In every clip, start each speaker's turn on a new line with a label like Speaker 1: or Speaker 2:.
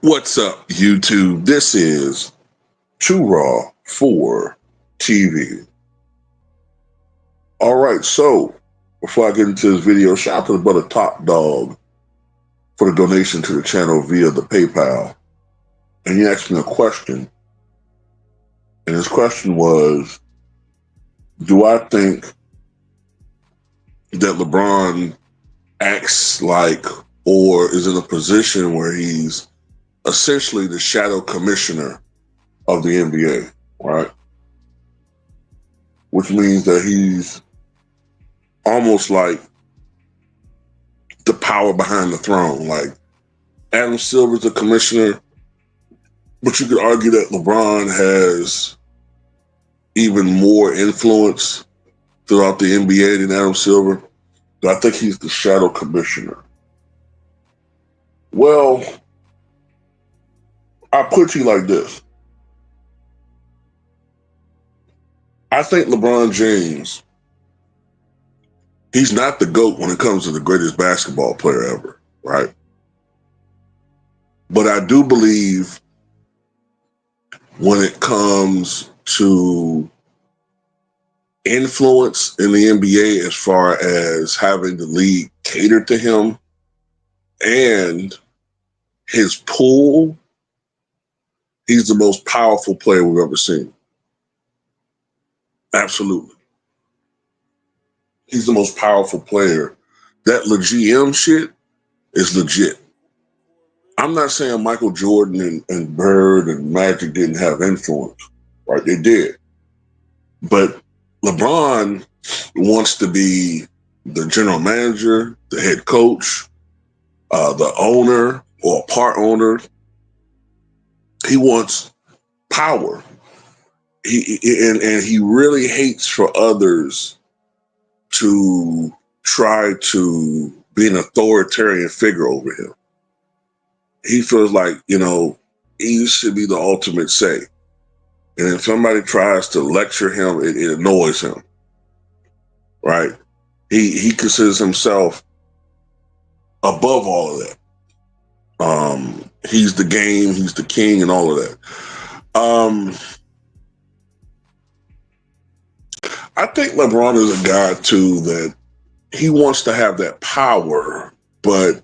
Speaker 1: What's up, YouTube? This is Too Raw for TV. All right, so before I get into this video, shout out to the brother Top Dog for the donation to the channel via the PayPal. And he asked me a question. And his question was, do I think that LeBron acts like or is in a position where he's essentially the shadow commissioner of the NBA, right? Which means that he's almost like the power behind the throne. Like Adam Silver's the commissioner, but you could argue that LeBron has even more influence throughout the NBA than Adam Silver. So I think he's the shadow commissioner. Well, I put you like this. I think LeBron James, he's not the GOAT when it comes to the greatest basketball player ever, right? But I do believe when it comes to influence in the NBA as far as having the league cater to him and his pull, he's the most powerful player we've ever seen. Absolutely. He's the most powerful player. That GM shit is legit. I'm not saying Michael Jordan and Bird and Magic didn't have influence, right? They did. But LeBron wants to be the general manager, the head coach, the owner or part owner. He wants power. And he really hates for others to try to be an authoritarian figure over him. He feels like, he should be the ultimate say. And if somebody tries to lecture him, it annoys him, right? He considers himself above all of that. He's the game, he's the king and all of that. I think LeBron is a guy, too, that he wants to have that power, but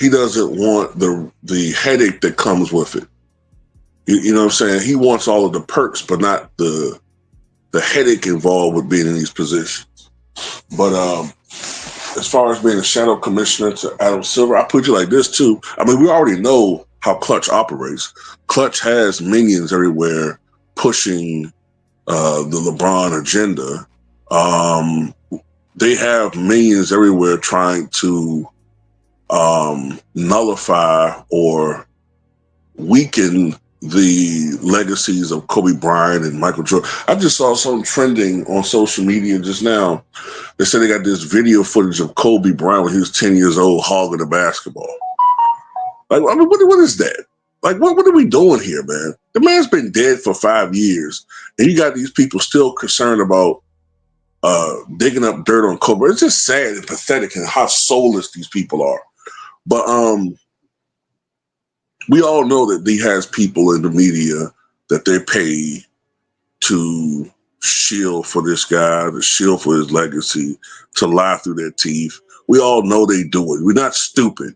Speaker 1: he doesn't want the headache that comes with it. You know what I'm saying? He wants all of the perks, but not the headache involved with being in these positions. But as far as being a shadow commissioner to Adam Silver, I put you like this, too. I mean, we already know how Clutch operates. Clutch has minions everywhere pushing the LeBron agenda. They have minions everywhere trying to nullify or weaken the legacies of Kobe Bryant and Michael Jordan. I just saw something trending on social media just now. They said they got this video footage of Kobe Bryant when he was 10 years old hogging a basketball. Like, I mean, what is that? Like, what are we doing here, man? The man's been dead for 5 years, and you got these people still concerned about digging up dirt on Kobe. It's just sad and pathetic and how soulless these people are. But we all know that he has people in the media that they pay to shield for this guy, to shield for his legacy, to lie through their teeth. We all know they do it. We're not stupid.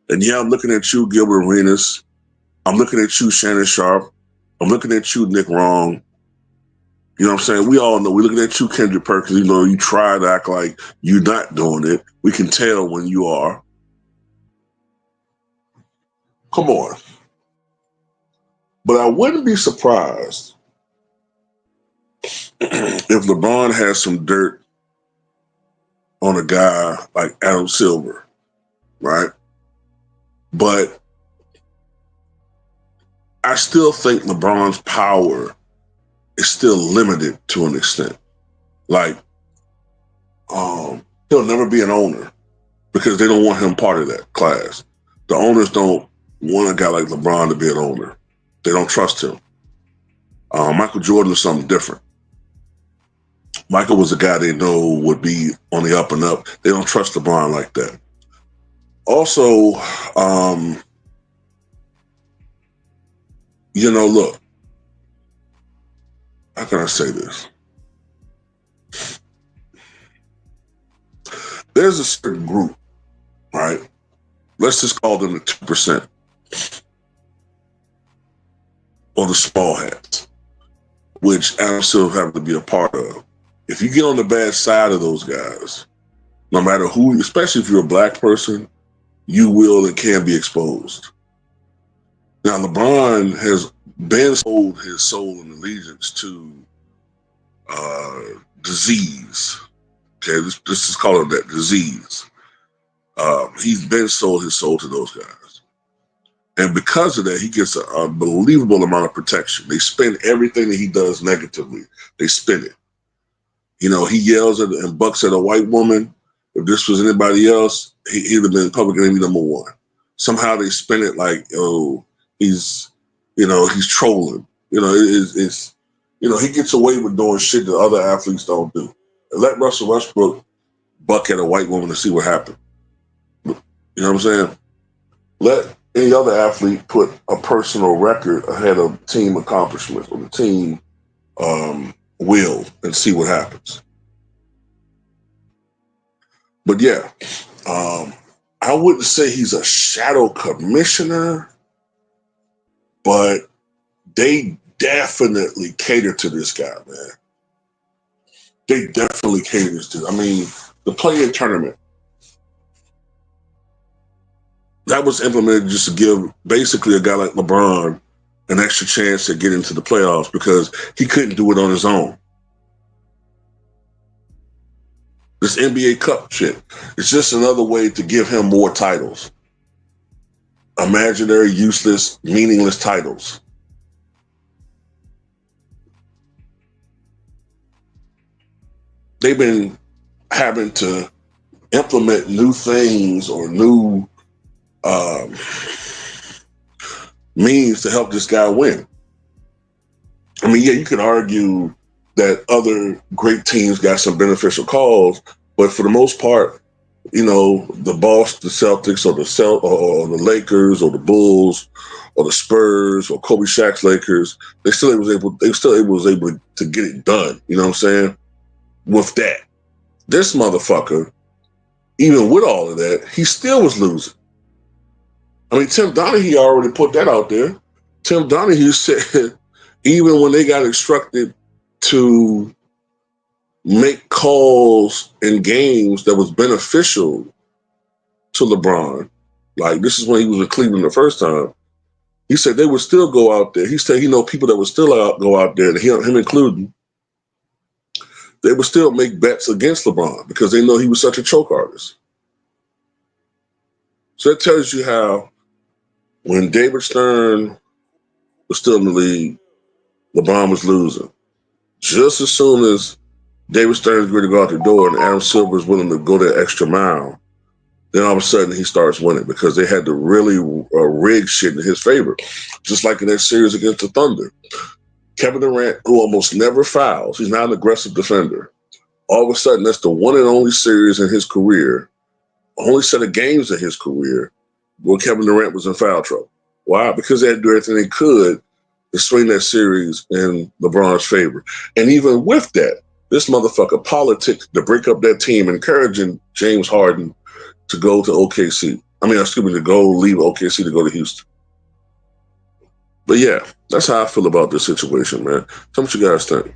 Speaker 1: And yeah, I'm looking at you, Gilbert Arenas. I'm looking at you, Shannon Sharp. I'm looking at you, Nick Wrong. You know what I'm saying? We all know. We're looking at you, Kendrick Perkins. You try to act like you're not doing it. We can tell when you are. Come on. But I wouldn't be surprised if LeBron has some dirt on a guy like Adam Silver, right? But I still think LeBron's power is still limited to an extent. Like, he'll never be an owner because they don't want him part of that class. The owners don't want a guy like LeBron to be an owner. They don't trust him. Michael Jordan is something different. Michael was a guy they know would be on the up and up. They don't trust LeBron like that. Also, you know, look, how can I say this? There's a certain group, right? Let's just call them the 2%, or the small hats, which Adam Silver have to be a part of. If you get on the bad side of those guys, no matter who, especially if you're a black person, you will and can be exposed. Now, LeBron has been sold his soul and allegiance to disease. Okay, this is calling that disease. He's been sold his soul to those guys. And because of that, he gets an unbelievable amount of protection. They spin everything that he does negatively. They spin it. You know, he yells at and bucks at a white woman. If this was anybody else, he'd have been public enemy #1. Somehow they spin it like, oh, he's trolling. You know, it's he gets away with doing shit that other athletes don't do. And let Russell Westbrook buck at a white woman to see what happened. You know what I'm saying? Let any other athlete put a personal record ahead of team accomplishments or the team will and see what happens. But yeah, I wouldn't say he's a shadow commissioner, but they definitely cater to this guy, man. They definitely cater to. I mean, the play-in tournament, that was implemented just to give basically a guy like LeBron an extra chance to get into the playoffs because he couldn't do it on his own. This NBA Cup shit, it's just another way to give him more titles. Imaginary, useless, meaningless titles. They've been having to implement new things or new means to help this guy win. I mean, yeah, you could argue that other great teams got some beneficial calls, but for the most part, you know, the Celtics or the Lakers or the Bulls or the Spurs or Kobe Shaq's Lakers, they still was able to get it done. You know what I'm saying? With that, this motherfucker, even with all of that, he still was losing. I mean, Tim Donaghy already put that out there. Tim Donaghy said even when they got instructed to make calls in games that was beneficial to LeBron, like this is when he was in Cleveland the first time, he said they would still go out there. He said, people that would still go out there, and him including, they would still make bets against LeBron because they know he was such a choke artist. So that tells you how when David Stern was still in the league, LeBron was losing. Just as soon as David Stern's ready to go out the door and Adam Silver is willing to go that extra mile, then all of a sudden he starts winning because they had to really rig shit in his favor. Just like in that series against the Thunder. Kevin Durant, who almost never fouls, he's not an aggressive defender. All of a sudden, that's the one and only series in his career, only set of games in his career where Kevin Durant was in foul trouble. Why? Because they had to do everything they could to swing that series in LeBron's favor. And even with that, this motherfucker politics to break up that team, encouraging James Harden to go to OKC. To go leave OKC to go to Houston. But yeah, that's how I feel about this situation, man. Tell me what you guys think.